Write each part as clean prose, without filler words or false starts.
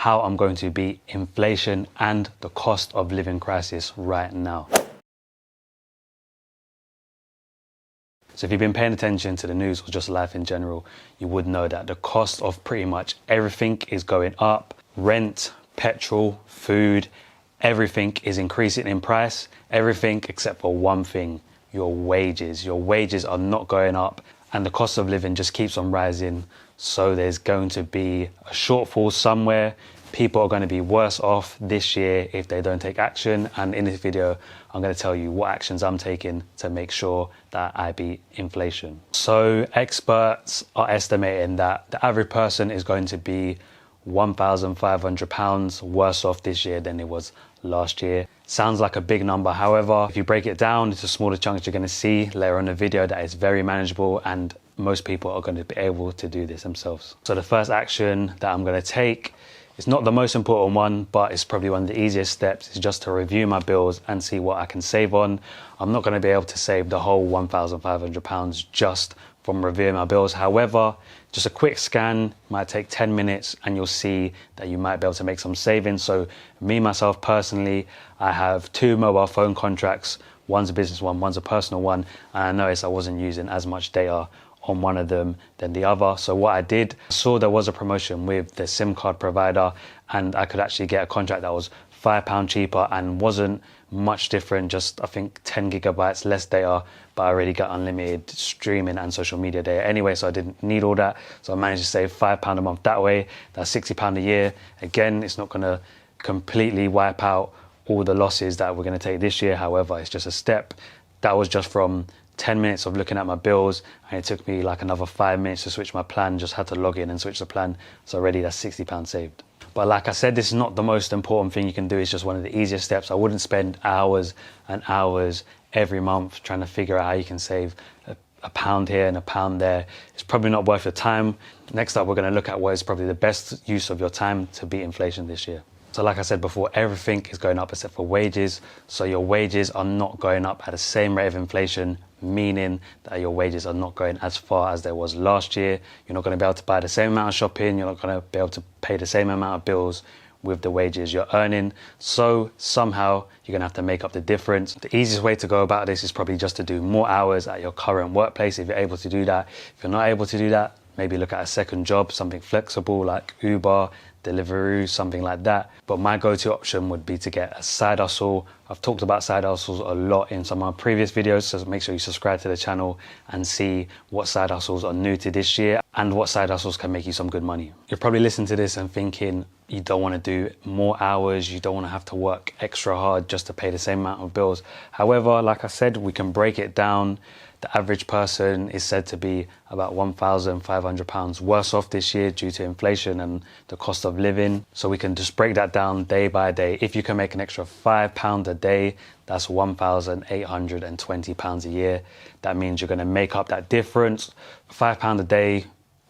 how I'm going to beat inflation and the cost of living crisis right now. So if you've been paying attention to the news or just life in general, you would know that the cost of pretty much everything is going up. Rent, petrol, food, everything is increasing in price. Everything except for one thing, your wages. Your wages are not going up and the cost of living just keeps on rising. So there's going to be a shortfall somewhere. People are going to be worse off this year if they don't take action. And in this video, I'm going to tell you what actions I'm taking to make sure that I beat inflation. So experts are estimating that the average person is going to be £1,500 worse off this year than it was last year. Sounds like a big number. However, if you break it down into smaller chunks, you're going to see later on in the video that it's very manageable and most people are going to be able to do this themselves. So the first action that I'm going to take, it's not the most important one, but it's probably one of the easiest steps, is just to review my bills and see what I can save on. I'm not going to be able to save the whole £1,500 just from reviewing my bills. However, just a quick scan might take 10 minutes and you'll see that you might be able to make some savings. So me, myself personally, I have 2 mobile phone contracts. One's a business one, one's a personal one. And I noticed I wasn't using as much data on one of them than the other. So what I did, I saw there was a promotion with the SIM card provider and I could actually get a contract that was £5 cheaper and wasn't much different, just I think 10 gigabytes less data, but I already got unlimited streaming and social media data anyway, so I didn't need all that. So I managed to save £5 a month that way. That's £60 a year. Again, it's not going to completely wipe out all the losses that we're going to take this year. However, it's just a step. That was just from 10 minutes of looking at my bills, and it took me like another 5 minutes to switch my plan. Just had to log in and switch the plan. So already that's £60 saved. But like I said, this is not the most important thing you can do. It's just one of the easiest steps. I wouldn't spend hours and hours every month trying to figure out how you can save a pound here and a pound there. It's probably not worth your time. Next up, we're going to look at what is probably the best use of your time to beat inflation this year. So like I said before, everything is going up except for wages. So your wages are not going up at the same rate of inflation, meaning that your wages are not going as far as there was last year. You're not going to be able to buy the same amount of shopping. You're not going to be able to pay the same amount of bills with the wages you're earning. So somehow you're going to have to make up the difference. The easiest way to go about this is probably just to do more hours at your current workplace if you're able to do that. If you're not able to do that, maybe look at a second job, something flexible like Uber, Deliveroo, something like that. But my go-to option would be to get a side hustle. I've talked about side hustles a lot in some of my previous videos, so make sure you subscribe to the channel and see what side hustles are new to this year and what side hustles can make you some good money. You're probably listening to this and thinking you don't want to do more hours, you don't want to have to work extra hard just to pay the same amount of bills. However, like I said, we can break it down. The average person is said to be about £1,500 worse off this year due to inflation and the cost of living. So we can just break that down day by day. If you can make an extra £5 a day, that's £1,820 a year. That means you're going to make up that difference. £5 a day,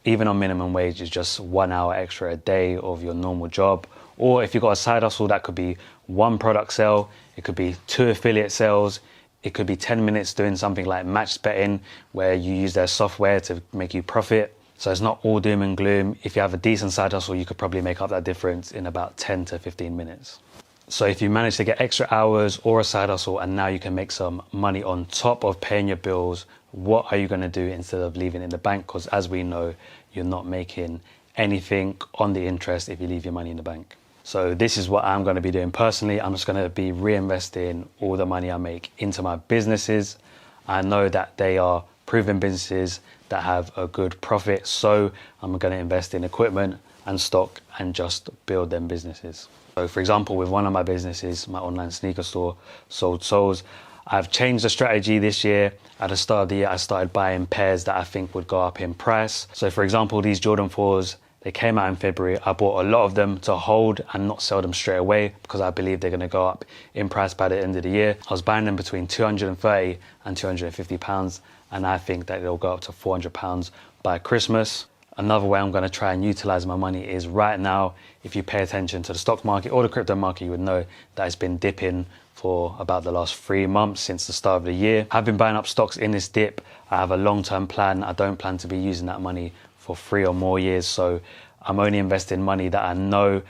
even on minimum wage, is just 1 hour extra a day of your normal job. Or if you've got a side hustle, that could be 1 product sale, it could be 2 affiliate sales, it could be 10 minutes doing something like match betting where you use their software to make you profit. So it's not all doom and gloom. If you have a decent side hustle, you could probably make up that difference in about 10 to 15 minutes. So if you manage to get extra hours or a side hustle and now you can make some money on top of paying your bills, what are you going to do instead of leaving it in the bank? Because as we know, you're not making anything on the interest if you leave your money in the bank. So this is what I'm going to be doing personally. I'm just going to be reinvesting all the money I make into my businesses. I know that they are proven businesses that have a good profit. So I'm going to invest in equipment and stock and just build them businesses. So for example, with one of my businesses, my online sneaker store, Sold Souls, I've changed the strategy this year. At the start of the year, I started buying pairs that I think would go up in price. So for example, these Jordan 4s, they came out in February. I bought a lot of them to hold and not sell them straight away because I believe they're going to go up in price by the end of the year. I was buying them between £230 and £250, and I think that they'll go up to £400 by Christmas. Another way I'm going to try and utilize my money is right now, if you pay attention to the stock market or the crypto market, you would know that it's been dipping for about the last 3 months since the start of the year. I've been buying up stocks in this dip. I have a long-term plan. I don't plan to be using that money for 3 or more years. So I'm only investing money that I know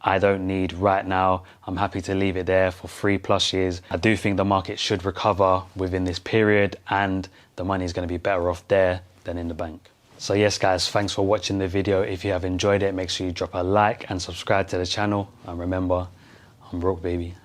I don't need right now. I'm happy to leave it there for 3+ years. I do think the market should recover within this period, and the money is going to be better off there than in the bank. So yes guys, thanks for watching the video. If you have enjoyed it, make sure you drop a like and subscribe to the channel. And remember, I'm broke, baby.